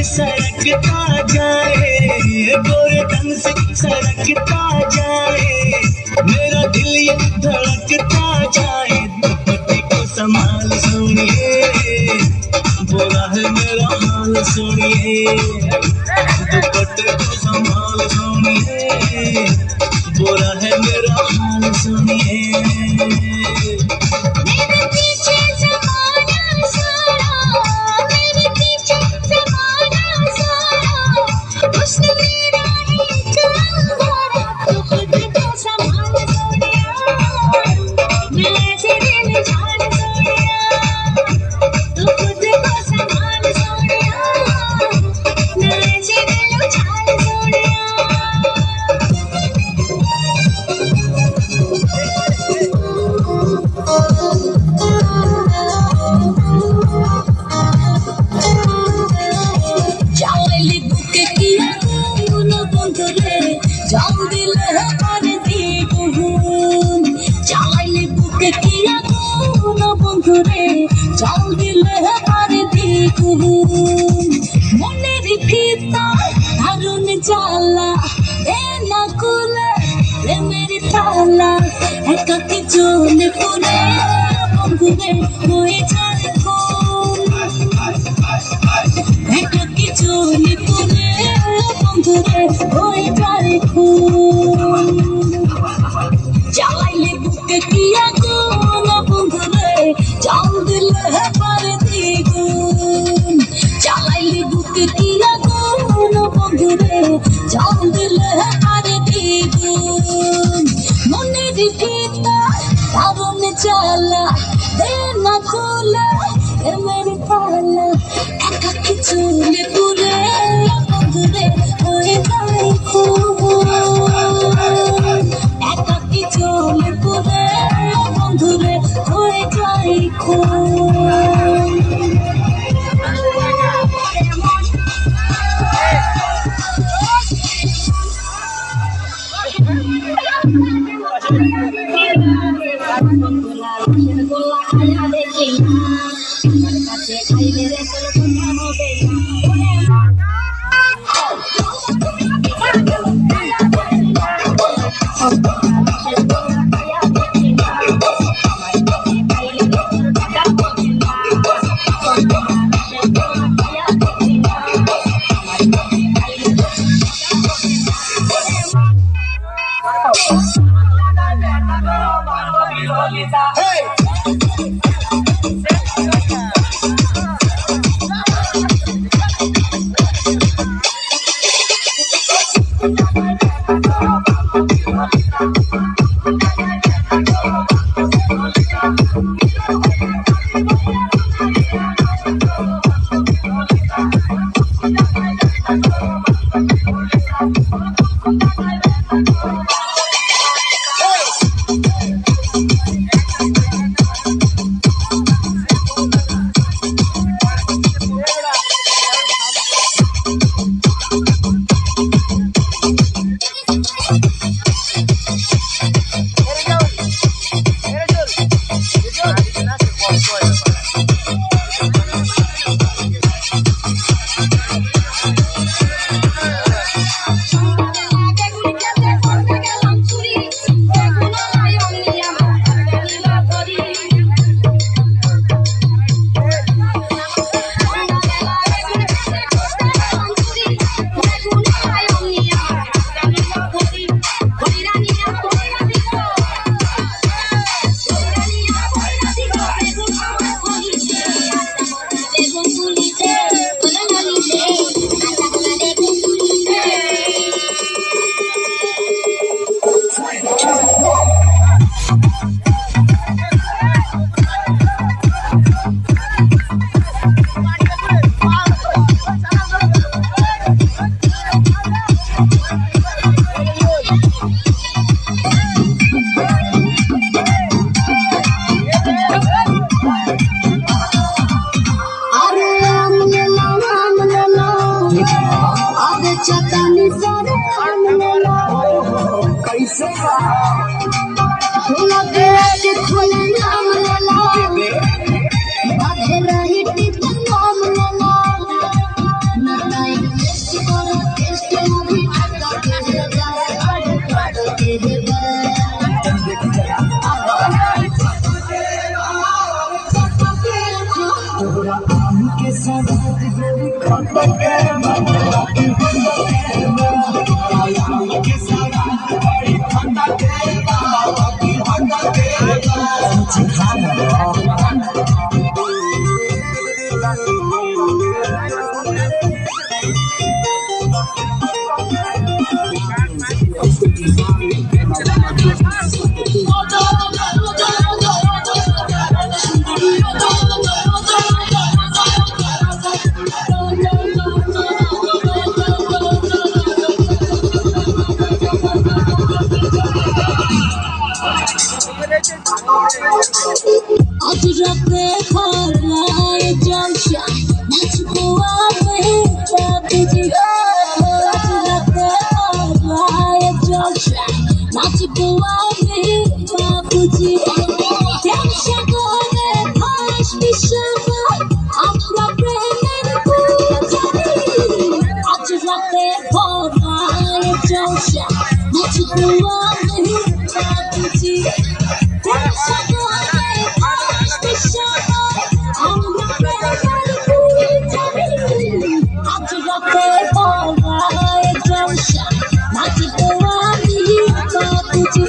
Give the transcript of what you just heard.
सरकता जाए, गोरे तन से सरकता जाए, मेरा दिल ये धड़कता जाए। दुपट्टे को संभाल सुनिए, बुरा है मेरा हाल सुनिए, दुपट्टे को संभाल सुनिए, बुरा है मेरा हाल सुनिए। मेरे पीछे ज़माना सारा, मेरे पीछे ज़माना सारा, उसने मेरा एक अंगारा। तू खुद को संभाल सोनिया, मैं ऐसे दिल जान सोनिया। तू खुद को संभाल सोनिया, मैं ऐसे दिल जान सोनिया। চাইলে বুকে কি কোন বন্ধুরে জান দিলে আমার দ্বিগুণ, চাইলে বুকে কি কোন বন্ধুরে জান দিলে আমার দ্বিগুণ। মনের ভিতর দারুণ জ্বালা এ না খুলে প্রেমের তালা, একাকী জ্বলে পুরে বন্ধুরে হয়ে যায় খুন। একাকী জ্বলে পুরে বন্ধুরে হয়ে যায় খুন। জ্বালাইলে বুকে কি আগুন বন্ধুরে জান দিলে পারে দ্বিগুণ, জ্বালাইলে বুকে কি আগুন বন্ধুরে জান দিলে পারে দ্বিগুণ। মনের ভিতর দারুণ জ্বালা দে না খুলে প্রেমের তালা, একাকী জ্বলে পুরে বন্ধুরে হয়ে যায় খুন। একাকী জ্বলে পুরে বন্ধুরে হয়ে যায় খুন। আজ রাতে খরায় জলসা নাচবো আমি বাপুজি আজ রাতে খরায় জলসা নাচবো আমি বাপুজি জলসা করে ভাসবি সবাই আমরা প্রেমের পূজারি আজ রাতে খরায় জলসা নাচবো আমি বাপুজি জলসা করে ভাসবি সবাই আমরা প্রেমের পূজারি আজ রাতে খরায় জলসা নাচবো আমি বাপুজি